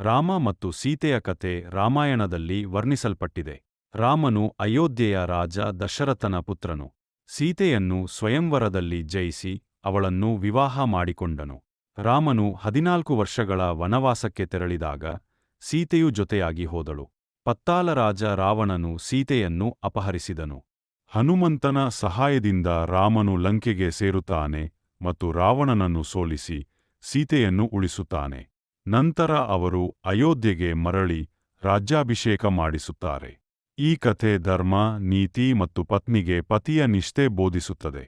ರಾಮ ಮತ್ತು ಸೀತೆಯ ಕಥೆ ರಾಮಾಯಣದಲ್ಲಿ ವರ್ಣಿಸಲ್ಪಟ್ಟಿದೆ. ರಾಮನು ಅಯೋಧ್ಯೆಯ ರಾಜ ದಶರಥನ ಪುತ್ರನು. ಸೀತೆಯನ್ನು ಸ್ವಯಂವರದಲ್ಲಿ ಜಯಿಸಿ ಅವಳನ್ನು ವಿವಾಹ ಮಾಡಿಕೊಂಡನು. ರಾಮನು 14 ವರ್ಷಗಳ ವನವಾಸಕ್ಕೆ ತೆರಳಿದಾಗ ಸೀತೆಯು ಜೊತೆಯಾಗಿ ಹೋದಳು. ಪತ್ತಾಲ ರಾಜ ರಾವಣನು ಸೀತೆಯನ್ನು ಅಪಹರಿಸಿದನು. ಹನುಮಂತನ ಸಹಾಯದಿಂದ ರಾಮನು ಲಂಕೆಗೆ ಸೇರುತ್ತಾನೆ ಮತ್ತು ರಾವಣನನ್ನು ಸೋಲಿಸಿ ಸೀತೆಯನ್ನು ಉಳಿಸುತ್ತಾನೆ. ನಂತರ ಅವರು ಅಯೋಧ್ಯೆಗೆ ಮರಳಿ ರಾಜ್ಯಾಭಿಷೇಕ ಮಾಡಿಸುತ್ತಾರೆ. ಈ ಕಥೆ ಧರ್ಮ, ನೀತಿ ಮತ್ತು ಪತ್ನಿಗೆ ಪತಿಯ ನಿಷ್ಠೆ ಬೋಧಿಸುತ್ತದೆ.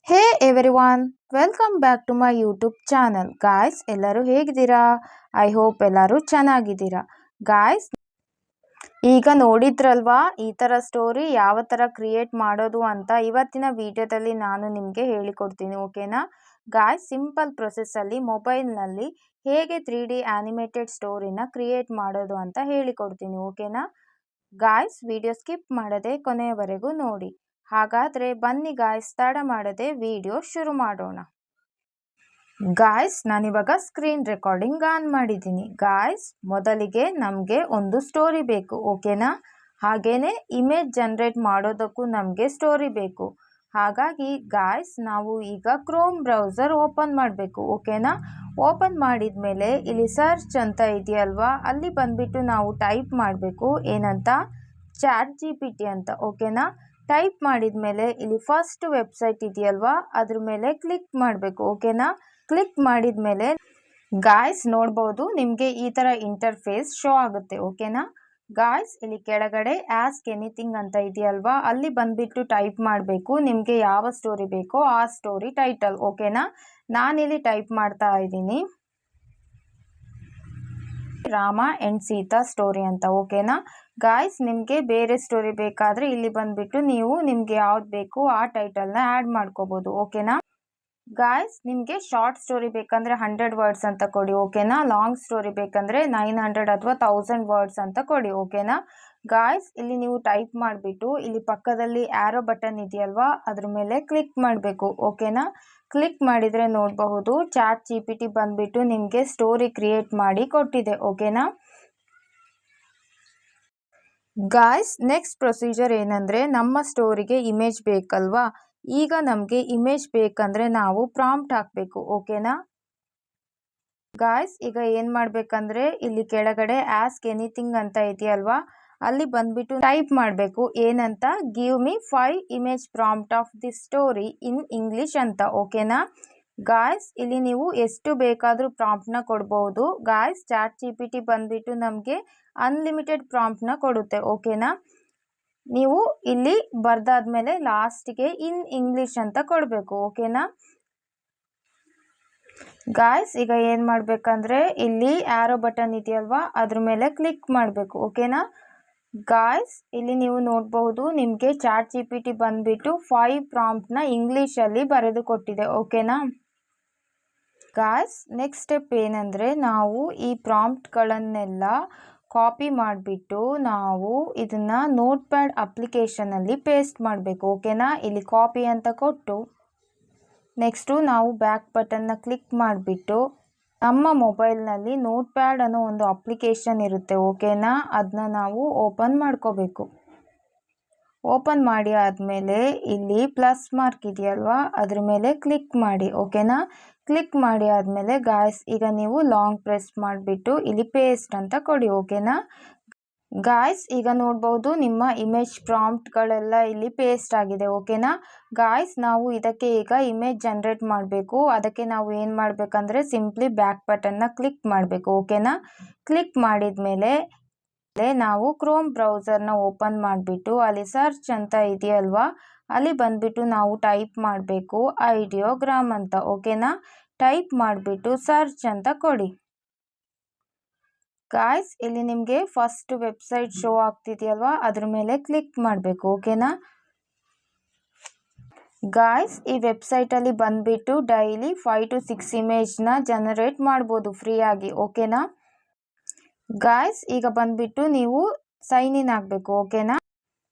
Hey everyone, welcome back to my YouTube channel. Guys, ಎಲ್ಲರೂ ಹೇಗಿದ್ದೀರಾ? ಐ ಹೋಪ್ ಎಲ್ಲರೂ ಚೆನ್ನಾಗಿದ್ದೀರಾ. ಗಾಯ್ಸ್, ಈಗ ನೋಡಿದ್ರಲ್ವಾ ಈ ಥರ ಸ್ಟೋರಿ ಯಾವ ಥರ ಕ್ರಿಯೇಟ್ ಮಾಡೋದು ಅಂತ ಇವತ್ತಿನ ವಿಡಿಯೋದಲ್ಲಿ ನಾನು ನಿಮಗೆ ಹೇಳಿಕೊಡ್ತೀನಿ. ಓಕೆನಾ ಗಾಯ್ಸ್? ಸಿಂಪಲ್ ಪ್ರೊಸೆಸ್ಸಲ್ಲಿ ಮೊಬೈಲ್ನಲ್ಲಿ ಹೇಗೆ 3D ಆ್ಯನಿಮೇಟೆಡ್ ಸ್ಟೋರಿನ ಕ್ರಿಯೇಟ್ ಮಾಡೋದು ಅಂತ ಹೇಳಿಕೊಡ್ತೀನಿ. ಓಕೆನಾ ಗಾಯ್ಸ್? ವಿಡಿಯೋ ಸ್ಕಿಪ್ ಮಾಡದೆ ಕೊನೆಯವರೆಗೂ ನೋಡಿ. ಹಾಗಾದರೆ ಬನ್ನಿ ಗಾಯ್ಸ್, ತಡ ಮಾಡದೆ ವಿಡಿಯೋ ಶುರು ಮಾಡೋಣ. ಗಾಯ್ಸ್, ನಾನಿವಾಗ ಸ್ಕ್ರೀನ್ ರೆಕಾರ್ಡಿಂಗ್ ಆನ್ ಮಾಡಿದ್ದೀನಿ. ಗಾಯ್ಸ್, ಮೊದಲಿಗೆ ನಮಗೆ ಒಂದು ಸ್ಟೋರಿ ಬೇಕು. ಓಕೆನಾ? ಹಾಗೇನೆ ಇಮೇಜ್ ಜನರೇಟ್ ಮಾಡೋದಕ್ಕೂ ನಮಗೆ ಸ್ಟೋರಿ ಬೇಕು. ಹಾಗಾಗಿ ಗಾಯ್ಸ್, ನಾವು ಈಗ ಕ್ರೋಮ್ ಬ್ರೌಸರ್ ಓಪನ್ ಮಾಡಬೇಕು. ಓಕೆನಾ? ಓಪನ್ ಮಾಡಿದ ಮೇಲೆ ಇಲ್ಲಿ ಸರ್ಚ್ ಅಂತ ಇದೆಯಲ್ವಾ, ಅಲ್ಲಿ ಬಂದುಬಿಟ್ಟು ನಾವು ಟೈಪ್ ಮಾಡಬೇಕು. ಏನಂತ? ChatGPT ಅಂತ. ಓಕೆನಾ? ಟೈಪ್ ಮಾಡಿದ ಮೇಲೆ ಇಲ್ಲಿ ಫಸ್ಟ್ ವೆಬ್ಸೈಟ್ ಇದೆಯಲ್ವಾ, ಅದ್ರ ಮೇಲೆ ಕ್ಲಿಕ್ ಮಾಡಬೇಕು. ಓಕೆನಾ? ಕ್ಲಿಕ್ ಮಾಡಿದ ಮೇಲೆ ಗಾಯ್ಸ್ ನೋಡ್ಬೋದು, ನಿಮಗೆ ಈ ಥರ ಇಂಟರ್ಫೇಸ್ ಶೋ ಆಗುತ್ತೆ. ಓಕೆನಾ ಗಾಯ್ಸ್? ಇಲ್ಲಿ ಕೆಳಗಡೆ ಆಸ್ಕ್ ಎನಿಥಿಂಗ್ ಅಂತ ಇದೆಯಲ್ವಾ, ಅಲ್ಲಿ ಬಂದುಬಿಟ್ಟು ಟೈಪ್ ಮಾಡಬೇಕು ನಿಮಗೆ ಯಾವ ಸ್ಟೋರಿ ಬೇಕೋ ಆ ಸ್ಟೋರಿ ಟೈಟಲ್. ಓಕೆನಾ? ನಾನಿಲ್ಲಿ ಟೈಪ್ ಮಾಡ್ತಾ ಇದ್ದೀನಿ ರಾಮ ಆ್ಯಂಡ್ ಸೀತಾ ಸ್ಟೋರಿ ಅಂತ. ಓಕೆನಾ ಗಾಯ್ಸ್? ನಿಮಗೆ ಬೇರೆ ಸ್ಟೋರಿ ಬೇಕಾದರೆ ಇಲ್ಲಿ ಬಂದುಬಿಟ್ಟು ನೀವು ನಿಮಗೆ ಯಾವ್ದು ಬೇಕು ಆ ಟೈಟಲ್ನ ಆ್ಯಡ್ ಮಾಡ್ಕೋಬೋದು. ಓಕೆನಾ ಗಾಯ್ಸ್? ನಿಮಗೆ ಶಾರ್ಟ್ ಸ್ಟೋರಿ ಬೇಕಂದರೆ 100 ವರ್ಡ್ಸ್ ಅಂತ ಕೊಡಿ. ಓಕೆನಾ? ಲಾಂಗ್ ಸ್ಟೋರಿ ಬೇಕಂದರೆ 900 ಅಥವಾ 1000 ವರ್ಡ್ಸ್ ಅಂತ ಕೊಡಿ. ಓಕೆನಾ ಗಾಯ್ಸ್? ಇಲ್ಲಿ ನೀವು ಟೈಪ್ ಮಾಡಿಬಿಟ್ಟು ಇಲ್ಲಿ ಪಕ್ಕದಲ್ಲಿ ಆ್ಯರೋ ಬಟನ್ ಇದೆಯಲ್ವಾ, ಅದ್ರ ಮೇಲೆ ಕ್ಲಿಕ್ ಮಾಡಬೇಕು. ಓಕೆನಾ? ಕ್ಲಿಕ್ ಮಾಡಿದರೆ ನೋಡಬಹುದು ChatGPT ಬಂದುಬಿಟ್ಟು ನಿಮಗೆ ಸ್ಟೋರಿ ಕ್ರಿಯೇಟ್ ಮಾಡಿ ಕೊಟ್ಟಿದೆ. ಓಕೆನಾ ಗಾಯ್ಸ್? ನೆಕ್ಸ್ಟ್ ಪ್ರೊಸೀಜರ್ ಏನಂದರೆ, ನಮ್ಮ ಸ್ಟೋರಿಗೆ ಇಮೇಜ್ ಬೇಕಲ್ವಾ, ಈಗ ನಮಗೆ ಇಮೇಜ್ ಬೇಕಂದರೆ ನಾವು ಪ್ರಾಂಪ್ಟ್ ಹಾಕಬೇಕು. ಓಕೆನಾ ಗಾಯ್ಸ್? ಈಗ ಏನು ಮಾಡಬೇಕಂದ್ರೆ ಇಲ್ಲಿ ಕೆಳಗಡೆ ಆಸ್ಕ್ ಎನಿಥಿಂಗ್ ಅಂತ ಇದೆಯಲ್ವಾ, ಅಲ್ಲಿ ಬಂದುಬಿಟ್ಟು ಟೈಪ್ ಮಾಡಬೇಕು. ಏನಂತ? Give me 5 image prompt of this story in English ಅಂತ. ಓಕೆನಾ ಗಾಯ್ಸ್? ಇಲ್ಲಿ ನೀವು ಎಷ್ಟು ಬೇಕಾದರೂ ಪ್ರಾಂಪ್ಟ್ನ ಕೊಡ್ಬೋದು. ಗಾಯ್ಸ್, ChatGPT ಬಂದುಬಿಟ್ಟು ನಮಗೆ ಅನ್ಲಿಮಿಟೆಡ್ ಪ್ರಾಂಪ್ಟ್ನ ಕೊಡುತ್ತೆ. ಓಕೆನಾ ನೀವು ಇಲ್ಲಿ ಬರ್ದಾದ್ಮೇಲೆ ಲಾಸ್ಟಿಗೆ ಇನ್ ಇಂಗ್ಲಿಷ್ ಅಂತ ಕೊಡಬೇಕು. ಓಕೆನಾ ಗಾಯ್ಸ್? ಈಗ ಏನು ಮಾಡಬೇಕಂದ್ರೆ ಇಲ್ಲಿ ಆ್ಯರೋ ಬಟನ್ ಇದೆಯಲ್ವಾ, ಅದ್ರ ಮೇಲೆ ಕ್ಲಿಕ್ ಮಾಡಬೇಕು. ಓಕೆನಾ ಗಾಯ್ಸ್? ಇಲ್ಲಿ ನೀವು ನೋಡಬಹುದು ನಿಮಗೆ ChatGPT ಬಂದುಬಿಟ್ಟು 5 ಪ್ರಾಂಪ್ಟ್ನ ಇಂಗ್ಲೀಷಲ್ಲಿ ಬರೆದು ಕೊಟ್ಟಿದೆ. ಓಕೆನಾ ಗಾಯ್ಸ್? ನೆಕ್ಸ್ಟ್ ಸ್ಟೆಪ್ ಏನಂದರೆ, ನಾವು ಈ ಪ್ರಾಂಪ್ಟ್ಗಳನ್ನೆಲ್ಲ ಕಾಪಿ ಮಾಡಿಬಿಟ್ಟು ನಾವು ಇದನ್ನು ನೋಟ್ಪ್ಯಾಡ್ ಅಪ್ಲಿಕೇಶನಲ್ಲಿ ಪೇಸ್ಟ್ ಮಾಡಬೇಕು. ಓಕೆನಾ ಇಲ್ಲಿ ಕಾಪಿ ಅಂತ ಕೊಟ್ಟು ನೆಕ್ಸ್ಟು ನಾವು ಬ್ಯಾಕ್ ಬಟನ್ನ ಕ್ಲಿಕ್ ಮಾಡಿಬಿಟ್ಟು ನಮ್ಮ ಮೊಬೈಲ್ನಲ್ಲಿ ನೋಟ್ಪ್ಯಾಡ್ ಅನ್ನೋ ಒಂದು ಅಪ್ಲಿಕೇಶನ್ ಇರುತ್ತೆ. ಓಕೆನಾ ಅದನ್ನ ನಾವು ಓಪನ್ ಮಾಡ್ಕೋಬೇಕು. ಓಪನ್ ಮಾಡಿ ಆದಮೇಲೆ ಇಲ್ಲಿ ಪ್ಲಸ್ ಮಾರ್ಕ್ ಇದೆಯಲ್ವಾ, ಅದ್ರ ಮೇಲೆ ಕ್ಲಿಕ್ ಮಾಡಿ. ಓಕೆನಾ ಕ್ಲಿಕ್ ಮಾಡಿ ಆದಮೇಲೆ ಗಾಯ್ಸ್, ಈಗ ನೀವು ಲಾಂಗ್ ಪ್ರೆಸ್ ಮಾಡಿಬಿಟ್ಟು ಇಲ್ಲಿ ಪೇಸ್ಟ್ ಅಂತ ಕೊಡಿ. ಓಕೆನಾ ಗಾಯ್ಸ್? ಈಗ ನೋಡ್ಬೋದು ನಿಮ್ಮ ಇಮೇಜ್ ಪ್ರಾಂಪ್ಟ್ಗಳೆಲ್ಲ ಇಲ್ಲಿ ಪೇಸ್ಟ್ ಆಗಿದೆ. ಓಕೆನಾ ಗಾಯ್ಸ್? ನಾವು ಇದಕ್ಕೆ ಈಗ ಇಮೇಜ್ ಜನರೇಟ್ ಮಾಡಬೇಕು. ಅದಕ್ಕೆ ನಾವು ಏನು ಮಾಡಬೇಕಂದ್ರೆ ಸಿಂಪ್ಲಿ ಬ್ಯಾಕ್ ಬಟನ್ನ ಕ್ಲಿಕ್ ಮಾಡಬೇಕು. ಓಕೆನಾ ಕ್ಲಿಕ್ ಮಾಡಿದ ಮೇಲೆ ನಾವು ಕ್ರೋಮ್ ಬ್ರೌಸರ್ನ ಓಪನ್ ಮಾಡಿಬಿಟ್ಟು ಅಲ್ಲಿ ಸರ್ಚ್ ಅಂತ ಇದೆಯಲ್ವಾ, ಅಲ್ಲಿ ಬಂದುಬಿಟ್ಟು ನಾವು ಟೈಪ್ ಮಾಡಬೇಕು ಐಡಿಯೋಗ್ರಾಮ್ ಅಂತ. ಓಕೆನಾ ಟೈಪ್ ಮಾಡಿಬಿಟ್ಟು ಸರ್ಚ್ ಅಂತ ಕೊಡಿ. ಗಾಯ್ಸ್? ಇಲ್ಲಿ ನಿಮಗೆ ಫಸ್ಟ್ ವೆಬ್ಸೈಟ್ ಶೋ ಆಗ್ತಿದೆಯಲ್ವಾ, ಅದ್ರ ಮೇಲೆ ಕ್ಲಿಕ್ ಮಾಡಬೇಕು. ಓಕೆನಾ ಗಾಯ್ಸ್? ಈ ವೆಬ್ಸೈಟಲ್ಲಿ ಬಂದುಬಿಟ್ಟು ಡೈಲಿ 5 to 6 ಇಮೇಜ್ನ ಜನರೇಟ್ ಮಾಡ್ಬೋದು ಫ್ರೀಯಾಗಿ. ಓಕೆನಾ ಗಾಯ್ಸ್? ಈಗ ಬಂದುಬಿಟ್ಟು ನೀವು ಸೈನ್ ಇನ್ ಆಗಬೇಕು. ಓಕೆನಾ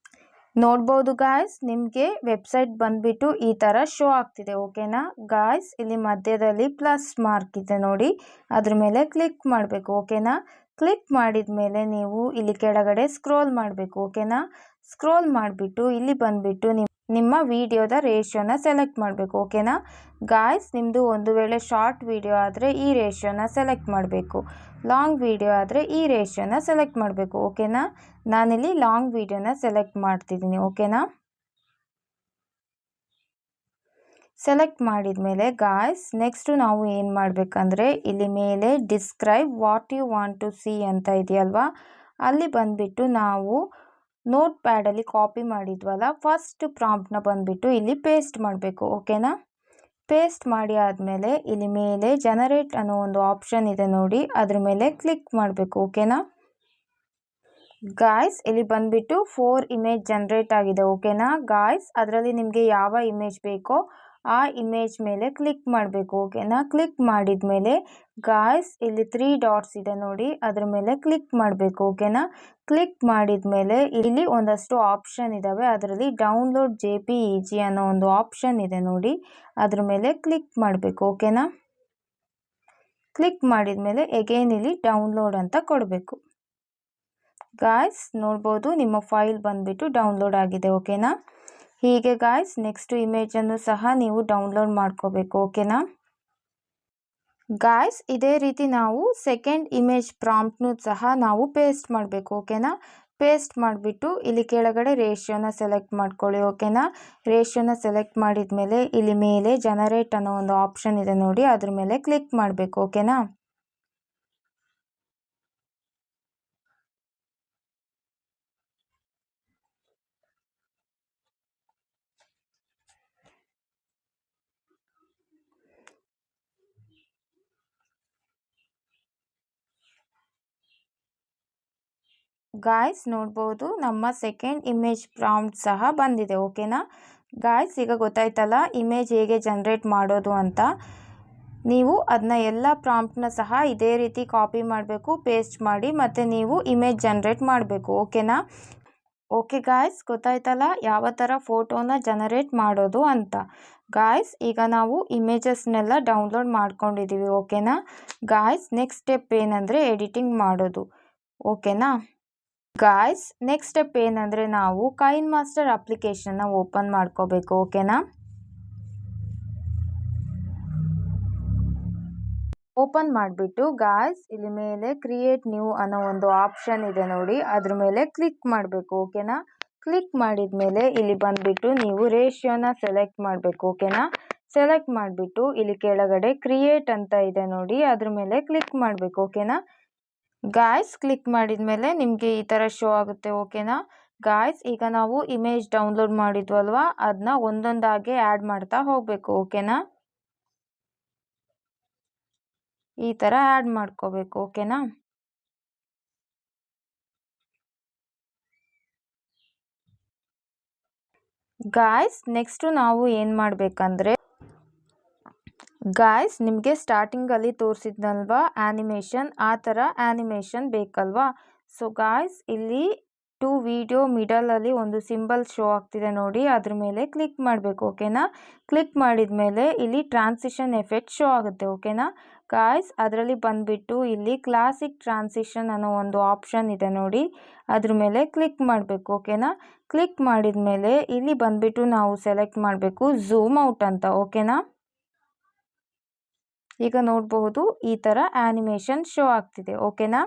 ನೋಡ್ಬೋದು ಗಾಯ್ಸ್, ನಿಮಗೆ ವೆಬ್ಸೈಟ್ ಬಂದುಬಿಟ್ಟು ಈ ಥರ ಶೋ ಆಗ್ತಿದೆ. ಓಕೆನಾ ಗಾಯ್ಸ್? ಇಲ್ಲಿ ಮಧ್ಯದಲ್ಲಿ ಪ್ಲಸ್ ಮಾರ್ಕ್ ಇದೆ ನೋಡಿ, ಅದ್ರ ಮೇಲೆ ಕ್ಲಿಕ್ ಮಾಡಬೇಕು. ಓಕೆನಾ ಕ್ಲಿಕ್ ಮಾಡಿದ ಮೇಲೆ ನೀವು ಇಲ್ಲಿ ಕೆಳಗಡೆ ಸ್ಕ್ರೋಲ್ ಮಾಡಬೇಕು. ಓಕೆನಾ? ಸ್ಕ್ರೋಲ್ ಮಾಡಿಬಿಟ್ಟು ಇಲ್ಲಿ ಬಂದುಬಿಟ್ಟು ನಿಮ್ಮ ವಿಡಿಯೋದ ರೇಷಿಯೋನ ಸೆಲೆಕ್ಟ್ ಮಾಡಬೇಕು. ಓಕೆನಾ ಗಾಯ್ಸ್? ನಿಮ್ಮದು ಒಂದು ವೇಳೆ ಶಾರ್ಟ್ ವಿಡಿಯೋ ಆದರೆ ಈ ರೇಷಿಯೋನ ಸೆಲೆಕ್ಟ್ ಮಾಡಬೇಕು. ಲಾಂಗ್ ವಿಡಿಯೋ ಆದರೆ ಈ ರೇಷಿಯೋನ ಸೆಲೆಕ್ಟ್ ಮಾಡಬೇಕು. ಓಕೆನಾ? ನಾನಿಲ್ಲಿ ಲಾಂಗ್ ವಿಡಿಯೋನ ಸೆಲೆಕ್ಟ್ ಮಾಡ್ತಿದ್ದೀನಿ. ಓಕೆನಾ? ಸೆಲೆಕ್ಟ್ ಮಾಡಿದ ಮೇಲೆ ಗಾಯ್ಸ್ ನೆಕ್ಸ್ಟು ನಾವು ಏನು ಮಾಡಬೇಕಂದ್ರೆ ಇಲ್ಲಿ ಮೇಲೆ describe what you want to see ಅಂತ ಇದೆಯಲ್ವಾ, ಅಲ್ಲಿ ಬಂದುಬಿಟ್ಟು ನಾವು ನೋಟ್ ಪ್ಯಾಡಲ್ಲಿ ಕಾಪಿ ಮಾಡಿದ್ವಲ್ಲ ಫಸ್ಟ್ ಪ್ರಾಂಪ್ಟ್ನ ಬಂದುಬಿಟ್ಟು ಇಲ್ಲಿ ಪೇಸ್ಟ್ ಮಾಡಬೇಕು. ಓಕೆನಾ? ಪೇಸ್ಟ್ ಮಾಡಿ ಆದಮೇಲೆ ಇಲ್ಲಿ ಮೇಲೆ ಜನರೇಟ್ ಅನ್ನೋ ಒಂದು ಆಪ್ಷನ್ ಇದೆ ನೋಡಿ, ಅದ್ರ ಮೇಲೆ ಕ್ಲಿಕ್ ಮಾಡಬೇಕು. ಓಕೆನಾ ಗಾಯ್ಸ್? ಇಲ್ಲಿ ಬಂದುಬಿಟ್ಟು 4 ಇಮೇಜ್ ಜನರೇಟ್ ಆಗಿದೆ. ಓಕೆನಾ ಗಾಯ್ಸ್? ಅದರಲ್ಲಿ ನಿಮಗೆ ಯಾವ ಇಮೇಜ್ ಬೇಕೋ ಆ ಇಮೇಜ್ ಮೇಲೆ ಕ್ಲಿಕ್ ಮಾಡಬೇಕು. ಓಕೆನಾ? ಕ್ಲಿಕ್ ಮಾಡಿದ ಮೇಲೆ ಗಾಯ್ಸ್ ಇಲ್ಲಿ 3 ಡಾಟ್ಸ್ ಇದೆ ನೋಡಿ, ಅದ್ರ ಮೇಲೆ ಕ್ಲಿಕ್ ಮಾಡಬೇಕು. ಓಕೆನಾ? ಕ್ಲಿಕ್ ಮಾಡಿದ ಮೇಲೆ ಇಲ್ಲಿ ಒಂದಷ್ಟು ಆಪ್ಷನ್ ಇದ್ದಾವೆ, ಅದರಲ್ಲಿ ಡೌನ್ಲೋಡ್ JPEG ಅನ್ನೋ ಒಂದು ಆಪ್ಷನ್ ಇದೆ ನೋಡಿ, ಅದ್ರ ಮೇಲೆ ಕ್ಲಿಕ್ ಮಾಡಬೇಕು. ಓಕೆನಾ? ಕ್ಲಿಕ್ ಮಾಡಿದ ಮೇಲೆ ಎಗೇನ್ ಇಲ್ಲಿ ಡೌನ್ಲೋಡ್ ಅಂತ ಕೊಡಬೇಕು. ಗಾಯ್ಸ್ ನೋಡ್ಬೋದು ನಿಮ್ಮ ಫೈಲ್ ಬಂದುಬಿಟ್ಟು ಡೌನ್ಲೋಡ್ ಆಗಿದೆ. ಓಕೆನಾ? ಹೀಗೆ ಗಾಯ್ಸ್ ನೆಕ್ಸ್ಟ್ ಇಮೇಜನ್ನು ಸಹ ನೀವು ಡೌನ್ಲೋಡ್ ಮಾಡ್ಕೋಬೇಕು. ಓಕೆನಾ ಗಾಯ್ಸ್? ಇದೇ ರೀತಿ ನಾವು ಸೆಕೆಂಡ್ ಇಮೇಜ್ ಪ್ರಾಂಪ್ಟ್ನು ಸಹ ನಾವು ಪೇಸ್ಟ್ ಮಾಡಬೇಕು. ಓಕೆನಾ? ಪೇಸ್ಟ್ ಮಾಡಿಬಿಟ್ಟು ಇಲ್ಲಿ ಕೆಳಗಡೆ ರೇಷಿಯೋನ ಸೆಲೆಕ್ಟ್ ಮಾಡ್ಕೊಳ್ಳಿ. ಓಕೆನಾ? ರೇಷಿಯೋನ ಸೆಲೆಕ್ಟ್ ಮಾಡಿದ ಮೇಲೆ ಇಲ್ಲಿ ಮೇಲೆ ಜನರೇಟ್ ಅನ್ನೋ ಒಂದು ಆಪ್ಷನ್ ಇದೆ ನೋಡಿ, ಅದ್ರ ಮೇಲೆ ಕ್ಲಿಕ್ ಮಾಡಬೇಕು. ಓಕೆನಾ? ಗಾಯ್ಸ್ ನೋಡ್ಬೋದು ನಮ್ಮ ಸೆಕೆಂಡ್ ಇಮೇಜ್ ಪ್ರಾಂಪ್ಟ್ ಸಹ ಬಂದಿದೆ. ಓಕೆನಾ ಗಾಯ್ಸ್? ಈಗ ಗೊತ್ತಾಯ್ತಲ್ಲ ಇಮೇಜ್ ಹೇಗೆ ಜನರೇಟ್ ಮಾಡೋದು ಅಂತ. ನೀವು ಅದನ್ನ ಎಲ್ಲ ಪ್ರಾಂಪ್ಟ್ನ ಸಹ ಇದೇ ರೀತಿ ಕಾಪಿ ಮಾಡಬೇಕು, ಪೇಸ್ಟ್ ಮಾಡಿ ಮತ್ತು ನೀವು ಇಮೇಜ್ ಜನರೇಟ್ ಮಾಡಬೇಕು. ಓಕೆನಾ? ಓಕೆ ಗಾಯ್ಸ್, ಗೊತ್ತಾಯ್ತಲ್ಲ ಯಾವ ಥರ ಫೋಟೋನ ಜನರೇಟ್ ಮಾಡೋದು ಅಂತ. ಗಾಯ್ಸ್ ಈಗ ನಾವು ಇಮೇಜಸ್ನೆಲ್ಲ ಡೌನ್ಲೋಡ್ ಮಾಡ್ಕೊಂಡಿದ್ದೀವಿ. ಓಕೆನಾ ಗಾಯ್ಸ್? ನೆಕ್ಸ್ಟ್ ಸ್ಟೆಪ್ ಏನಂದರೆ ಎಡಿಟಿಂಗ್ ಮಾಡೋದು. ಓಕೆನಾ ಗಾಯ್ಸ್? ನೆಕ್ಸ್ಟ್ ಸ್ಟೆಪ್ ಏನಂದರೆ ನಾವು ಕೈನ್ ಮಾಸ್ಟರ್ ಅಪ್ಲಿಕೇಶನ್ನ ಓಪನ್ ಮಾಡ್ಕೋಬೇಕು. ಓಕೆನಾ? ಓಪನ್ ಮಾಡಿಬಿಟ್ಟು ಗಾಯ್ಸ್ ಇಲ್ಲಿ ಮೇಲೆ ಕ್ರಿಯೇಟ್ ನ್ಯೂ ಅನ್ನೋ ಒಂದು ಆಪ್ಷನ್ ಇದೆ ನೋಡಿ, ಅದ್ರ ಮೇಲೆ ಕ್ಲಿಕ್ ಮಾಡಬೇಕು. ಓಕೆನಾ? ಕ್ಲಿಕ್ ಮಾಡಿದ ಮೇಲೆ ಇಲ್ಲಿ ಬಂದುಬಿಟ್ಟು ನೀವು ರೇಷಿಯೋನ ಸೆಲೆಕ್ಟ್ ಮಾಡಬೇಕು. ಓಕೆನಾ? ಸೆಲೆಕ್ಟ್ ಮಾಡಿಬಿಟ್ಟು ಇಲ್ಲಿ ಕೆಳಗಡೆ ಕ್ರಿಯೇಟ್ ಅಂತ ಇದೆ ನೋಡಿ, ಅದ್ರ ಮೇಲೆ ಕ್ಲಿಕ್ ಮಾಡಬೇಕು. ಓಕೆನಾ ಗಾಯ್ಸ್? ಕ್ಲಿಕ್ ಮಾಡಿದ ಮೇಲೆ ನಿಮಗೆ ಈ ಥರ ಶೋ ಆಗುತ್ತೆ. ಓಕೆನಾ ಗಾಯ್ಸ್? ಈಗ ನಾವು ಇಮೇಜ್ ಡೌನ್ಲೋಡ್ ಮಾಡಿದ್ವಲ್ವಾ, ಅದನ್ನ ಒಂದೊಂದಾಗಿ ಆ್ಯಡ್ ಮಾಡ್ತಾ ಹೋಗಬೇಕು. ಓಕೆನಾ ಈ ಥರ ಆ್ಯಡ್ ಮಾಡ್ಕೋಬೇಕು. ಓಕೆನಾ ಗಾಯ್ಸ್? ನೆಕ್ಸ್ಟು ನಾವು ಏನು ಮಾಡಬೇಕಂದ್ರೆ ಗಾಯ್ಸ್ ನಿಮಗೆ ಸ್ಟಾರ್ಟಿಂಗಲ್ಲಿ ತೋರಿಸಿದ್ನಲ್ವಾ ಆ್ಯನಿಮೇಷನ್, ಆ ಥರ ಆ್ಯನಿಮೇಷನ್ ಬೇಕಲ್ವಾ? ಸೊ ಗಾಯ್ಸ್ ಇಲ್ಲಿ ಟು ವಿಡಿಯೋ ಮಿಡಲಲ್ಲಿ ಒಂದು ಸಿಂಬಲ್ ಶೋ ಆಗ್ತಿದೆ ನೋಡಿ, ಅದ್ರ ಮೇಲೆ ಕ್ಲಿಕ್ ಮಾಡಬೇಕು. ಓಕೆನಾ ಕ್ಲಿಕ್ ಮಾಡಿದ ಮೇಲೆ ಇಲ್ಲಿ ಟ್ರಾನ್ಸಿಷನ್ ಎಫೆಕ್ಟ್ ಶೋ ಆಗುತ್ತೆ. ಓಕೆನಾ ಗಾಯ್ಸ್? ಅದರಲ್ಲಿ ಬಂದುಬಿಟ್ಟು ಇಲ್ಲಿ ಕ್ಲಾಸಿಕ್ ಟ್ರಾನ್ಸಿಷನ್ ಅನ್ನೋ ಒಂದು ಆಪ್ಷನ್ ಇದೆ ನೋಡಿ, ಅದ್ರ ಮೇಲೆ ಕ್ಲಿಕ್ ಮಾಡಬೇಕು. ಓಕೆನಾ ಕ್ಲಿಕ್ ಮಾಡಿದ ಮೇಲೆ ಇಲ್ಲಿ ಬಂದುಬಿಟ್ಟು ನಾವು ಸೆಲೆಕ್ಟ್ ಮಾಡಬೇಕು ಝೂಮ್ ಔಟ್ ಅಂತ. ಓಕೆನಾ ಈಗ ನೋಡಬಹುದು ಈ ಥರ ಆ್ಯನಿಮೇಷನ್ ಶೋ ಆಗ್ತಿದೆ. ಓಕೆನಾ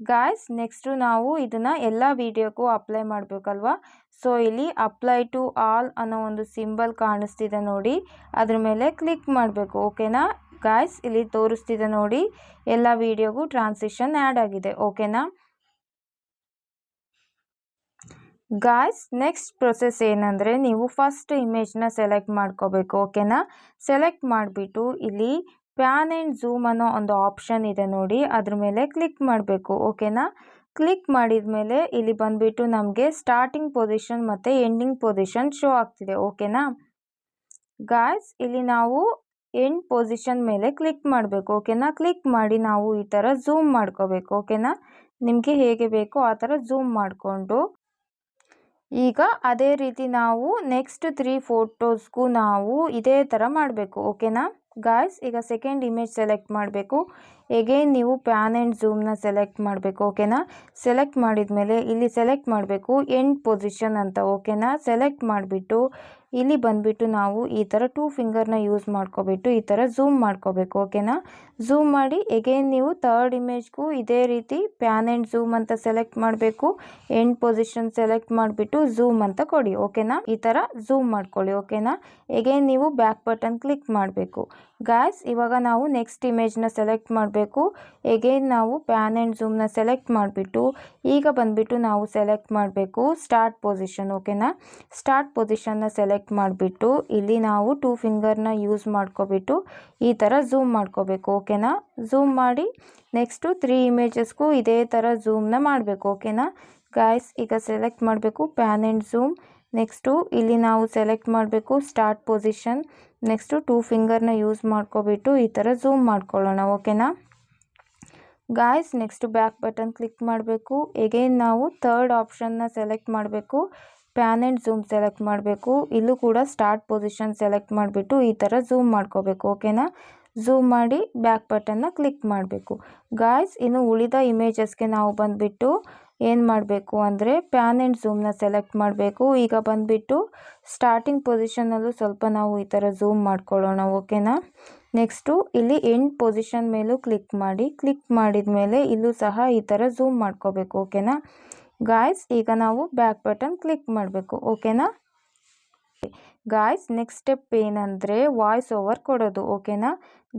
ಗಾಯ್ಸ್? ನೆಕ್ಸ್ಟು ನಾವು ಇದನ್ನು ಎಲ್ಲ ವಿಡಿಯೋಕ್ಕೂ ಅಪ್ಲೈ ಮಾಡಬೇಕಲ್ವಾ? ಸೊ ಇಲ್ಲಿ ಅಪ್ಲೈ ಟು ಆಲ್ ಅನ್ನೋ ಒಂದು ಸಿಂಬಲ್ ಕಾಣಿಸ್ತಿದೆ ನೋಡಿ, ಅದ್ರ ಮೇಲೆ ಕ್ಲಿಕ್ ಮಾಡಬೇಕು. ಓಕೆನಾ ಗಾಯ್ಸ್? ಇಲ್ಲಿ ತೋರಿಸ್ತಿದೆ ನೋಡಿ ಎಲ್ಲ ವಿಡಿಯೋಗೂ ಟ್ರಾನ್ಸಿಷನ್ ಆ್ಯಡ್ ಆಗಿದೆ. ಓಕೆನಾ ಗಾಯ್ಸ್? ನೆಕ್ಸ್ಟ್ ಪ್ರೊಸೆಸ್ ಏನಂದರೆ ನೀವು ಫಸ್ಟ್ ಇಮೇಜ್ನ ಸೆಲೆಕ್ಟ್ ಮಾಡ್ಕೋಬೇಕು. ಓಕೆನಾ ಸೆಲೆಕ್ಟ್ ಮಾಡಿಬಿಟ್ಟು ಇಲ್ಲಿ ಪ್ಯಾನ್ ಆ್ಯಂಡ್ ಝೂಮ್ ಅನ್ನೋ ಒಂದು ಆಪ್ಷನ್ ಇದೆ ನೋಡಿ, ಅದ್ರ ಮೇಲೆ ಕ್ಲಿಕ್ ಮಾಡಬೇಕು. ಓಕೆನಾ ಕ್ಲಿಕ್ ಮಾಡಿದ ಮೇಲೆ ಇಲ್ಲಿ ಬಂದುಬಿಟ್ಟು ನಮಗೆ ಸ್ಟಾರ್ಟಿಂಗ್ ಪೊಸಿಷನ್ ಮತ್ತು ಎಂಡಿಂಗ್ ಪೊಸಿಷನ್ ಶೋ ಆಗ್ತಿದೆ. ಓಕೆನಾ ಗಾಯ್ಸ್? ಇಲ್ಲಿ ನಾವು ಎಂಡ್ ಪೊಸಿಷನ್ ಮೇಲೆ ಕ್ಲಿಕ್ ಮಾಡಬೇಕು. ಓಕೆನಾ ಕ್ಲಿಕ್ ಮಾಡಿ ನಾವು ಈ ಥರ ಝೂಮ್ ಮಾಡ್ಕೋಬೇಕು. ಓಕೆನಾ ನಿಮಗೆ ಹೇಗೆ ಬೇಕೋ ಆ ಥರ ಝೂಮ್ ಮಾಡಿಕೊಂಡು ಈಗ ಅದೇ ರೀತಿ ನಾವು ನೆಕ್ಸ್ಟ್ 3 ಫೋಟೋಸ್ಗೂ ನಾವು ಇದೇ ಥರ ಮಾಡಬೇಕು. ಓಕೆನಾ ಗಾಯ್ಸ್ ಈಗ ಸೆಕೆಂಡ್ ಇಮೇಜ್ ಸೆಲೆಕ್ಟ್ ಮಾಡಬೇಕು. ಎಗೇನ್ ನೀವು ಪ್ಯಾನ್ ಆ್ಯಂಡ್ ಝೂಮ್ನ ಸೆಲೆಕ್ಟ್ ಮಾಡಬೇಕು. ಓಕೆನಾ, ಸೆಲೆಕ್ಟ್ ಮಾಡಿದ ಮೇಲೆ ಇಲ್ಲಿ ಸೆಲೆಕ್ಟ್ ಮಾಡಬೇಕು ಎಂಡ್ ಪೊಸಿಷನ್ ಅಂತ. ಓಕೆನಾ, ಸೆಲೆಕ್ಟ್ ಮಾಡಿಬಿಟ್ಟು ಇಲ್ಲಿ ಬಂದುಬಿಟ್ಟು ನಾವು ಈ ಥರ 2 ಫಿಂಗರ್ನ ಯೂಸ್ ಮಾಡ್ಕೊಬಿಟ್ಟು ಈ ಥರ ಝೂಮ್ ಮಾಡ್ಕೋಬೇಕು. ಓಕೆನಾ, ಝೂಮ್ ಮಾಡಿ ಎಗೇನ್ ನೀವು ಥರ್ಡ್ ಇಮೇಜ್ಗೂ ಇದೇ ರೀತಿ ಪ್ಯಾನ್ ಆ್ಯಂಡ್ ಝೂಮ್ ಅಂತ ಸೆಲೆಕ್ಟ್ ಮಾಡಬೇಕು. ಎಂಡ್ ಪೊಸಿಷನ್ ಸೆಲೆಕ್ಟ್ ಮಾಡಿಬಿಟ್ಟು ಝೂಮ್ ಅಂತ ಕೊಡಿ. ಓಕೆನಾ, ಈ ಥರ ಝೂಮ್ ಮಾಡ್ಕೊಳ್ಳಿ. ಓಕೆನಾ, ಎಗೇನ್ ನೀವು ಬ್ಯಾಕ್ ಬಟನ್ ಕ್ಲಿಕ್ ಮಾಡಬೇಕು. ಗಾಯ್ಸ್ ಇವಾಗ ನಾವು ನೆಕ್ಸ್ಟ್ ಇಮೇಜ್ನ ಸೆಲೆಕ್ಟ್ ಮಾಡಬೇಕು. ಎಗೇನ್ ನಾವು ಪ್ಯಾನ್ ಆ್ಯಂಡ್ ಝೂಮ್ನ ಸೆಲೆಕ್ಟ್ ಮಾಡಿಬಿಟ್ಟು ಈಗ ಬಂದುಬಿಟ್ಟು ನಾವು ಸೆಲೆಕ್ಟ್ ಮಾಡಬೇಕು ಸ್ಟಾರ್ಟ್ ಪೊಸಿಷನ್. ಓಕೆನಾ, ಸ್ಟಾರ್ಟ್ ಪೊಸಿಷನ್ನ ಸೆಲೆಕ್ಟ್ ಮಾಡಿಬಿಟ್ಟು ಇಲ್ಲಿ ನಾವು 2 ಫಿಂಗರ್ನ ಯೂಸ್ ಮಾಡ್ಕೊಬಿಟ್ಟು ಈ ಥರ ಝೂಮ್ ಮಾಡ್ಕೋಬೇಕು. ಓಕೆನಾ, ಝೂಮ್ ಮಾಡಿ ನೆಕ್ಸ್ಟು 3 ಇಮೇಜಸ್ಗೂ ಇದೇ ಥರ ಝೂಮ್ನ ಮಾಡಬೇಕು. ಓಕೆನಾ ಗಾಯ್ಸ್, ಈಗ ಸೆಲೆಕ್ಟ್ ಮಾಡಬೇಕು ಪ್ಯಾನ್ ಆ್ಯಂಡ್ ಝೂಮ್. ನೆಕ್ಸ್ಟು ಇಲ್ಲಿ ನಾವು ಸೆಲೆಕ್ಟ್ ಮಾಡಬೇಕು ಸ್ಟಾರ್ಟ್ ಪೊಸಿಷನ್. ನೆಕ್ಸ್ಟು 2 ಫಿಂಗರ್ನ ಯೂಸ್ ಮಾಡ್ಕೊಬಿಟ್ಟು ಈ ಥರ ಝೂಮ್ ಮಾಡ್ಕೊಳ್ಳೋಣ. ಓಕೆನಾ guys, next back button click ಮಾಡಬೇಕು. ಎಗೇನ್ ನಾವು ಥರ್ಡ್ ಆಪ್ಷನ್ನ ಸೆಲೆಕ್ಟ್ ಮಾಡಬೇಕು, ಪ್ಯಾನ್ ಆ್ಯಂಡ್ ಝೂಮ್ ಸೆಲೆಕ್ಟ್ ಮಾಡಬೇಕು. ಇಲ್ಲೂ ಕೂಡ ಸ್ಟಾರ್ಟ್ ಪೊಸಿಷನ್ ಸೆಲೆಕ್ಟ್ ಮಾಡಿಬಿಟ್ಟು ಈ ಥರ ಝೂಮ್ ಮಾಡ್ಕೋಬೇಕು. ಓಕೆನಾ, ಝೂಮ್ ಮಾಡಿ ಬ್ಯಾಕ್ ಬಟನ್ನ ಕ್ಲಿಕ್ ಮಾಡಬೇಕು. ಗಾಯ್ಸ್, ಇನ್ನು ಉಳಿದ ಇಮೇಜಸ್ಗೆ ನಾವು ಬಂದುಬಿಟ್ಟು ಏನು ಮಾಡಬೇಕು ಅಂದರೆ ಪ್ಯಾನ್ ಆ್ಯಂಡ್ ಝೂಮ್ನ ಸೆಲೆಕ್ಟ್ ಮಾಡಬೇಕು. ಈಗ ಬಂದುಬಿಟ್ಟು ಸ್ಟಾರ್ಟಿಂಗ್ ಪೊಸಿಷನಲ್ಲೂ ಸ್ವಲ್ಪ ನಾವು ಈ ಥರ ಝೂಮ್ ಮಾಡ್ಕೊಳ್ಳೋಣ. ಓಕೆನಾ, ನೆಕ್ಸ್ಟು ಇಲ್ಲಿ ಎಂಡ್ ಪೊಸಿಷನ್ ಮೇಲೂ ಕ್ಲಿಕ್ ಮಾಡಿ. ಕ್ಲಿಕ್ ಮಾಡಿದ ಮೇಲೆ ಇಲ್ಲೂ ಸಹ ಈ ಥರ ಝೂಮ್ ಮಾಡ್ಕೋಬೇಕು. ಓಕೆನಾ ಗಾಯ್ಸ್, ಈಗ ನಾವು ಬ್ಯಾಕ್ ಬಟನ್ ಕ್ಲಿಕ್ ಮಾಡಬೇಕು. ಓಕೆನಾ ಗಾಯ್ಸ್, ನೆಕ್ಸ್ಟ್ ಸ್ಟೆಪ್ ಏನಂದರೆ ವಾಯ್ಸ್ ಓವರ್ ಕೊಡೋದು. ಓಕೆನಾ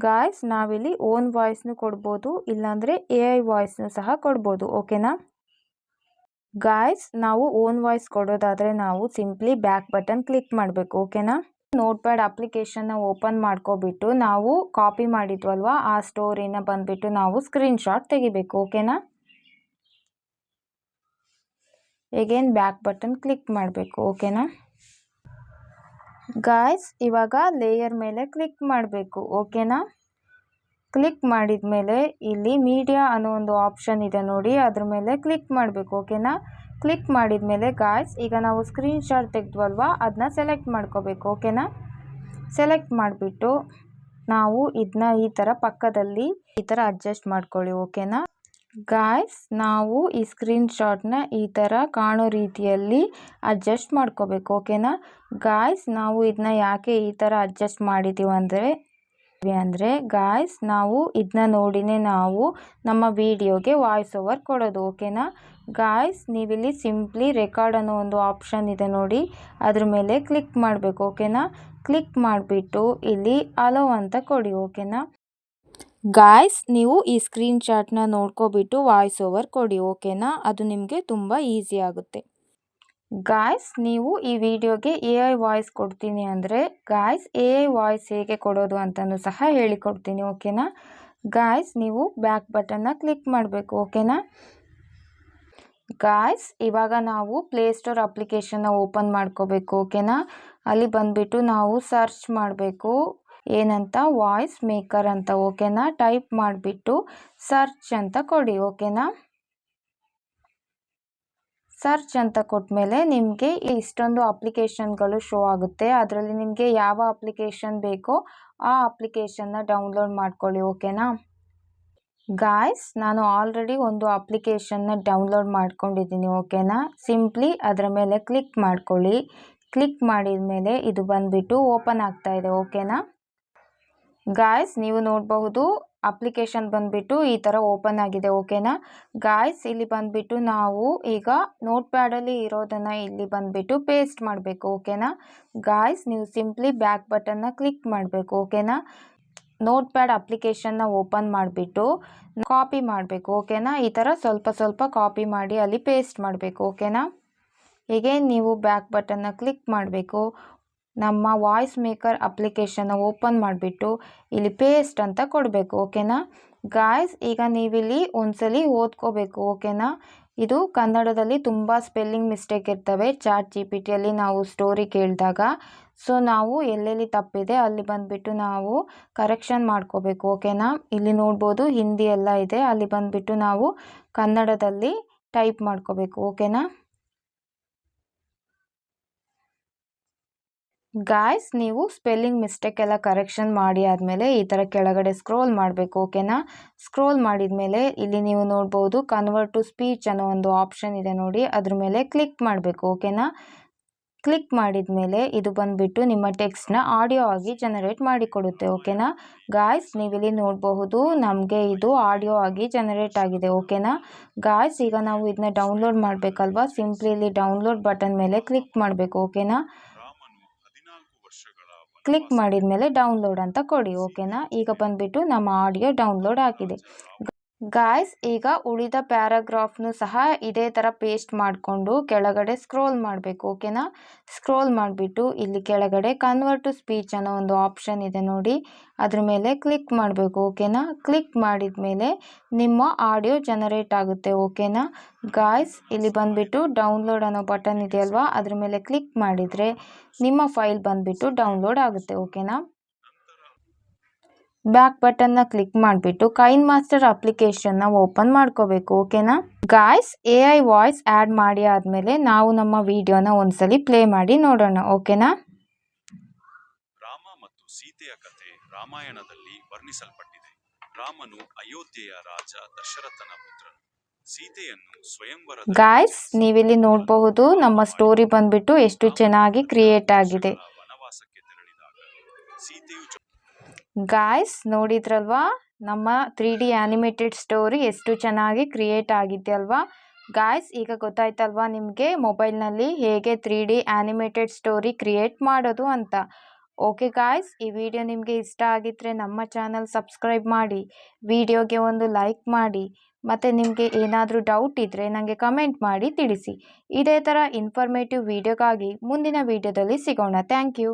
ಗಾಯ್ಸ್, ನಾವಿಲ್ಲಿ ಓನ್ ವಾಯ್ಸ್ನು ಕೊಡ್ಬೋದು, ಇಲ್ಲಾಂದರೆ AI ವಾಯ್ಸ್ನು ಸಹ ಕೊಡ್ಬೋದು. ಓಕೆನಾ ಗಾಯ್ಸ್, ನಾವು ಓನ್ ವಾಯ್ಸ್ ಕೊಡೋದಾದರೆ ನಾವು ಸಿಂಪ್ಲಿ ಬ್ಯಾಕ್ ಬಟನ್ ಕ್ಲಿಕ್ ಮಾಡಬೇಕು. ಓಕೆನಾ, ನೋಟ್ಪ್ಯಾಡ್ ಅಪ್ಲಿಕೇಶನ್ನ ಓಪನ್ ಮಾಡ್ಕೊಬಿಟ್ಟು ನಾವು ಕಾಪಿ ಮಾಡಿದ್ವಲ್ವ ಆ ಸ್ಟೋರಿನ ಬಂದುಬಿಟ್ಟು ನಾವು ಸ್ಕ್ರೀನ್ಶಾಟ್ ತೆಗಿಬೇಕು. ಓಕೆನಾ, ಎಗೇನ್ ಬ್ಯಾಕ್ ಬಟನ್ ಕ್ಲಿಕ್ ಮಾಡಬೇಕು. ಓಕೆನಾ ಗಾಯ್ಸ್, ಇವಾಗ ಲೇಯರ್ ಮೇಲೆ ಕ್ಲಿಕ್ ಮಾಡಬೇಕು. ಓಕೆನಾ, ಕ್ಲಿಕ್ ಮಾಡಿದ ಮೇಲೆ ಇಲ್ಲಿ ಮೀಡಿಯಾ ಅನ್ನೋ ಒಂದು ಆಪ್ಷನ್ ಇದೆ ನೋಡಿ, ಅದ್ರ ಮೇಲೆ ಕ್ಲಿಕ್ ಮಾಡಬೇಕು. ಓಕೆನಾ, ಕ್ಲಿಕ್ ಮಾಡಿದ ಮೇಲೆ ಗಾಯ್ಸ್ ಈಗ ನಾವು ಸ್ಕ್ರೀನ್ಶಾಟ್ ತೆಗೆದ್ವಲ್ವ ಅದನ್ನ ಸೆಲೆಕ್ಟ್ ಮಾಡ್ಕೋಬೇಕು. ಓಕೆನಾ, ಸೆಲೆಕ್ಟ್ ಮಾಡಿಬಿಟ್ಟು ನಾವು ಇದನ್ನ ಈ ಥರ ಪಕ್ಕದಲ್ಲಿ ಈ ಥರ ಅಡ್ಜಸ್ಟ್ ಮಾಡ್ಕೊಳ್ಳಿ. ಓಕೆನಾ ಗಾಯ್ಸ್, ನಾವು ಈ ಸ್ಕ್ರೀನ್ಶಾಟ್ನ ಈ ಥರ ಕಾಣೋ ರೀತಿಯಲ್ಲಿ ಅಡ್ಜಸ್ಟ್ ಮಾಡ್ಕೋಬೇಕು. ಓಕೆನಾ ಗಾಯ್ಸ್, ನಾವು ಇದನ್ನ ಯಾಕೆ ಈ ಥರ ಅಡ್ಜಸ್ಟ್ ಮಾಡಿದ್ದೀವಿ ಅಂದರೆ ಗಾಯ್ಸ್ ನಾವು ಇದನ್ನ ನೋಡಿನೇ ನಾವು ನಮ್ಮ ವಿಡಿಯೋಗೆ ವಾಯ್ಸ್ ಓವರ್ ಕೊಡೋದು. ಓಕೆನಾ ಗಾಯ್ಸ್, ನೀವಿಲ್ಲಿ ಸಿಂಪ್ಲಿ ರೆಕಾರ್ಡ್ ಅನ್ನೋ ಒಂದು ಆಪ್ಷನ್ ಇದೆ ನೋಡಿ, ಅದ್ರ ಮೇಲೆ ಕ್ಲಿಕ್ ಮಾಡಬೇಕು. ಓಕೆನಾ, ಕ್ಲಿಕ್ ಮಾಡಿಬಿಟ್ಟು ಇಲ್ಲಿ ಅಲೋ ಅಂತ ಕೊಡಿ. ಓಕೆನಾ ಗಾಯ್ಸ್, ನೀವು ಈ ಸ್ಕ್ರೀನ್ಶಾಟ್ನ ನೋಡ್ಕೊಬಿಟ್ಟು ವಾಯ್ಸ್ ಓವರ್ ಕೊಡಿ. ಓಕೆನಾ, ಅದು ನಿಮಗೆ ತುಂಬ ಈಸಿ ಆಗುತ್ತೆ. ಗಾಯ್ಸ್, ನೀವು ಈ ವಿಡಿಯೋಗೆ AI ವಾಯ್ಸ್ ಕೊಡ್ತೀನಿ ಅಂದರೆ ಗಾಯ್ಸ್ AI ವಾಯ್ಸ್ ಹೇಗೆ ಕೊಡೋದು ಅಂತಲೂ ಸಹ ಹೇಳಿಕೊಡ್ತೀನಿ. ಓಕೆನಾ ಗಾಯ್ಸ್, ನೀವು ಬ್ಯಾಕ್ ಬಟನ್ನ ಕ್ಲಿಕ್ ಮಾಡಬೇಕು. ಓಕೆನಾ ಗಾಯ್ಸ್, ಇವಾಗ ನಾವು ಪ್ಲೇಸ್ಟೋರ್ ಅಪ್ಲಿಕೇಶನ್ನ ಓಪನ್ ಮಾಡ್ಕೋಬೇಕು. ಓಕೆನಾ, ಅಲ್ಲಿ ಬಂದುಬಿಟ್ಟು ನಾವು ಸರ್ಚ್ ಮಾಡಬೇಕು ಏನಂತ, ವಾಯ್ಸ್ ಮೇಕರ್ ಅಂತ. ಓಕೆನಾ, ಟೈಪ್ ಮಾಡಿಬಿಟ್ಟು ಸರ್ಚ್ ಅಂತ ಕೊಡಿ. ಓಕೆನಾ, ಸರ್ಚ್ ಅಂತ ಕೊಟ್ಟಮೇಲೆ ನಿಮಗೆ ಇಷ್ಟೊಂದು ಅಪ್ಲಿಕೇಶನ್ಗಳು ಶೋ ಆಗುತ್ತೆ. ಅದರಲ್ಲಿ ನಿಮಗೆ ಯಾವ ಅಪ್ಲಿಕೇಶನ್ ಬೇಕೋ ಆ ಅಪ್ಲಿಕೇಶನ್ನ ಡೌನ್ಲೋಡ್ ಮಾಡ್ಕೊಳ್ಳಿ. ಓಕೆನಾ ಗಾಯ್ಸ್, ನಾನು ಆಲ್ರೆಡಿ ಒಂದು ಅಪ್ಲಿಕೇಶನ್ನ ಡೌನ್ಲೋಡ್ ಮಾಡ್ಕೊಂಡಿದ್ದೀನಿ. ಓಕೆನಾ, ಸಿಂಪ್ಲಿ ಅದರ ಮೇಲೆ ಕ್ಲಿಕ್ ಮಾಡ್ಕೊಳ್ಳಿ. ಕ್ಲಿಕ್ ಮಾಡಿದ ಮೇಲೆ ಇದು ಬಂದುಬಿಟ್ಟು ಓಪನ್ ಆಗ್ತಾ ಇದೆ. ಓಕೆನಾ ಗಾಯ್ಸ್, ನೀವು ನೋಡಬಹುದು ಅಪ್ಲಿಕೇಶನ್ ಬಂದುಬಿಟ್ಟು ಈ ಥರ ಓಪನ್ ಆಗಿದೆ. ಓಕೆನಾ ಗಾಯ್ಸ್, ಇಲ್ಲಿ ಬಂದುಬಿಟ್ಟು ನಾವು ಈಗ ನೋಟ್ಪ್ಯಾಡಲ್ಲಿ ಇರೋದನ್ನು ಇಲ್ಲಿ ಬಂದುಬಿಟ್ಟು ಪೇಸ್ಟ್ ಮಾಡಬೇಕು. ಓಕೆನಾ ಗಾಯ್ಸ್, ನೀವು ಸಿಂಪ್ಲಿ ಬ್ಯಾಕ್ ಬಟನ್ನ ಕ್ಲಿಕ್ ಮಾಡಬೇಕು. ಓಕೆನಾ, ನೋಟ್ಪ್ಯಾಡ್ ಅಪ್ಲಿಕೇಶನ್ನ ಓಪನ್ ಮಾಡಿಬಿಟ್ಟು ಕಾಪಿ ಮಾಡಬೇಕು. ಓಕೆನಾ, ಈ ಥರ ಸ್ವಲ್ಪ ಸ್ವಲ್ಪ ಕಾಪಿ ಮಾಡಿ ಅಲ್ಲಿ ಪೇಸ್ಟ್ ಮಾಡಬೇಕು. ಓಕೆನಾ, ಎಗೇನ್ ನೀವು ಬ್ಯಾಕ್ ಬಟನ್ನ ಕ್ಲಿಕ್ ಮಾಡಬೇಕು. ನಮ್ಮ ವಾಯ್ಸ್ ಮೇಕರ್ ಅಪ್ಲಿಕೇಶನ್ನ ಓಪನ್ ಮಾಡಿಬಿಟ್ಟು ಇಲ್ಲಿ ಪೇಸ್ಟ್ ಅಂತ ಕೊಡಬೇಕು. ಓಕೆನಾ ಗಾಯ್ಸ್, ಈಗ ನೀವಿಲ್ಲಿ ಒಂದ್ಸಲಿ ಓದ್ಕೋಬೇಕು. ಓಕೆನಾ, ಇದು ಕನ್ನಡದಲ್ಲಿ ತುಂಬ ಸ್ಪೆಲ್ಲಿಂಗ್ ಮಿಸ್ಟೇಕ್ ಇರ್ತವೆ. ChatGPTಯಲ್ಲಿ ನಾವು ಸ್ಟೋರಿ ಕೇಳಿದಾಗ ಸೊ ನಾವು ಎಲ್ಲೆಲ್ಲಿ ತಪ್ಪಿದೆ ಅಲ್ಲಿ ಬಂದುಬಿಟ್ಟು ನಾವು ಕರೆಕ್ಷನ್ ಮಾಡ್ಕೋಬೇಕು. ಓಕೆನಾ, ಇಲ್ಲಿ ನೋಡ್ಬೋದು ಹಿಂದಿ ಎಲ್ಲ ಇದೆ, ಅಲ್ಲಿ ಬಂದುಬಿಟ್ಟು ನಾವು ಕನ್ನಡದಲ್ಲಿ ಟೈಪ್ ಮಾಡ್ಕೋಬೇಕು. ಓಕೆನಾ ಗಾಯ್ಸ್ ನೀವು ಸ್ಪೆಲ್ಲಿಂಗ್ ಮಿಸ್ಟೇಕ್ ಎಲ್ಲ ಕರೆಕ್ಷನ್ ಮಾಡಿ ಆದಮೇಲೆ ಈ ಥರ ಕೆಳಗಡೆ ಸ್ಕ್ರೋಲ್ ಮಾಡಬೇಕು, ಓಕೆನಾ. ಸ್ಕ್ರೋಲ್ ಮಾಡಿದ ಮೇಲೆ ಇಲ್ಲಿ ನೀವು ನೋಡ್ಬೋದು ಕನ್ವರ್ಟ್ ಟು ಸ್ಪೀಚ್ ಅನ್ನೋ ಒಂದು ಆಪ್ಷನ್ ಇದೆ ನೋಡಿ, ಅದ್ರ ಮೇಲೆ ಕ್ಲಿಕ್ ಮಾಡಬೇಕು, ಓಕೆನಾ. ಕ್ಲಿಕ್ ಮಾಡಿದ ಮೇಲೆ ಇದು ಬಂದುಬಿಟ್ಟು ನಿಮ್ಮ ಟೆಕ್ಸ್ಟ್ನ ಆಡಿಯೋ ಆಗಿ ಜನರೇಟ್ ಮಾಡಿಕೊಡುತ್ತೆ, ಓಕೆನಾ. ಗಾಯ್ಸ್ ನೀವಿಲ್ಲಿ ನೋಡಬಹುದು ನಮಗೆ ಇದು ಆಡಿಯೋ ಆಗಿ ಜನರೇಟ್ ಆಗಿದೆ, ಓಕೆನಾ. ಗಾಯ್ಸ್ ಈಗ ನಾವು ಇದನ್ನ ಡೌನ್ಲೋಡ್ ಮಾಡಬೇಕಲ್ವಾ, ಸಿಂಪ್ಲಿ ಇಲ್ಲಿ ಡೌನ್ಲೋಡ್ ಬಟನ್ ಮೇಲೆ ಕ್ಲಿಕ್ ಮಾಡಬೇಕು, ಓಕೆನಾ. ಕ್ಲಿಕ್ ಮಾಡಿದ ಮೇಲೆ ಡೌನ್ಲೋಡ್ ಅಂತ ಕೊಡಿ, ಓಕೆನಾ. ಈಗ ಬಂದುಬಿಟ್ಟು ನಮ್ಮ ಆಡಿಯೋ ಡೌನ್ಲೋಡ್ ಆಗಿದೆ. ಗಾಯ್ಸ್ ಈಗ ಉಳಿದ ಪ್ಯಾರಾಗ್ರಾಫ್ನು ಸಹ ಇದೇ ಥರ ಪೇಸ್ಟ್ ಮಾಡಿಕೊಂಡು ಕೆಳಗಡೆ ಸ್ಕ್ರೋಲ್ ಮಾಡಬೇಕು, ಓಕೆನಾ. ಸ್ಕ್ರೋಲ್ ಮಾಡಿಬಿಟ್ಟು ಇಲ್ಲಿ ಕೆಳಗಡೆ ಕನ್ವರ್ಟ್ ಟು ಸ್ಪೀಚ್ ಅನ್ನೋ ಒಂದು ಆಪ್ಷನ್ ಇದೆ ನೋಡಿ, ಅದ್ರ ಮೇಲೆ ಕ್ಲಿಕ್ ಮಾಡಬೇಕು, ಓಕೆನಾ. ಕ್ಲಿಕ್ ಮಾಡಿದ ಮೇಲೆ ನಿಮ್ಮ ಆಡಿಯೋ ಜನರೇಟ್ ಆಗುತ್ತೆ, ಓಕೆನಾ. ಗಾಯ್ಸ್ ಇಲ್ಲಿ ಬಂದುಬಿಟ್ಟು ಡೌನ್ಲೋಡ್ ಅನ್ನೋ ಬಟನ್ ಇದೆಯಲ್ವಾ, ಅದ್ರ ಮೇಲೆ ಕ್ಲಿಕ್ ಮಾಡಿದರೆ ನಿಮ್ಮ ಫೈಲ್ ಬಂದುಬಿಟ್ಟು ಡೌನ್ಲೋಡ್ ಆಗುತ್ತೆ, ಓಕೆನಾ. ಬ್ಯಾಕ್ ಬಟನ್ನ ಕ್ಲಿಕ್ ಮಾಡಿಬಿಟ್ಟು ಕೈನ್ ಮಾಸ್ಟರ್ ಅಪ್ಲಿಕೇಶನ್ನ ಓಪನ್ ಮಾಡ್ಕೋಬೇಕು, ಓಕೆನಾ. ಗಾಯ್ಸ್ AI ವಾಯ್ಸ್ ಆ್ಯಡ್ ಮಾಡಿ ಆದಮೇಲೆ ನಾವು ನಮ್ಮ ವಿಡಿಯೋನ ಒಂದ್ಸಲಿ ಪ್ಲೇ ಮಾಡಿ ನೋಡೋಣ, ಓಕೆನಾ. ರಾಮ ಮತ್ತು ಸೀತೆಯ ಕಥೆ ರಾಮಾಯಣದಲ್ಲಿ ವರ್ಣಿಸಲ್ಪಟ್ಟಿದೆ. ರಾಮನು ಅಯೋಧ್ಯೆಯ ರಾಜ ದಶರಥನ ಪುತ್ರನು. ಸೀತೆಯನ್ನು ಸ್ವಯಂವರದ ಗಾಯ್ಸ್ ನೀವಿಲ್ಲಿ ನೋಡಬಹುದು ನಮ್ಮ ಸ್ಟೋರಿ ಬಂದ್ಬಿಟ್ಟು ಎಷ್ಟು ಚೆನ್ನಾಗಿ ಕ್ರಿಯೇಟ್ ಆಗಿದೆ. ವನವಾಸಕ್ಕೆ ತೆರಳಿದಾಗ ಸೀತೆಯು ಗಾಯ್ಸ್ ನೋಡಿದ್ರಲ್ವಾ ನಮ್ಮ 3D ಆ್ಯನಿಮೇಟೆಡ್ ಸ್ಟೋರಿ ಎಷ್ಟು ಚೆನ್ನಾಗಿ ಕ್ರಿಯೇಟ್ ಆಗಿದೆ ಅಲ್ವಾ. ಗಾಯ್ಸ್ ಈಗ ಗೊತ್ತಾಯ್ತಲ್ವಾ ನಿಮಗೆ ಮೊಬೈಲ್ನಲ್ಲಿ ಹೇಗೆ 3D ಆ್ಯನಿಮೇಟೆಡ್ ಸ್ಟೋರಿ ಕ್ರಿಯೇಟ್ ಮಾಡೋದು ಅಂತ. ಓಕೆ ಗಾಯ್ಸ್, ಈ ವಿಡಿಯೋ ನಿಮಗೆ ಇಷ್ಟ ಆಗಿದ್ದರೆ ನಮ್ಮ ಚಾನಲ್ ಸಬ್ಸ್ಕ್ರೈಬ್ ಮಾಡಿ, ವಿಡಿಯೋಗೆ ಒಂದು ಲೈಕ್ ಮಾಡಿ, ಮತ್ತು ನಿಮಗೆ ಏನಾದರೂ ಡೌಟ್ ಇದ್ದರೆ ನನಗೆ ಕಮೆಂಟ್ ಮಾಡಿ ತಿಳಿಸಿ. ಇದೇ ಥರ ಇನ್ಫಾರ್ಮೇಟಿವ್ ವಿಡಿಯೋಗಾಗಿ ಮುಂದಿನ ವಿಡಿಯೋದಲ್ಲಿ ಸಿಗೋಣ. Thank you.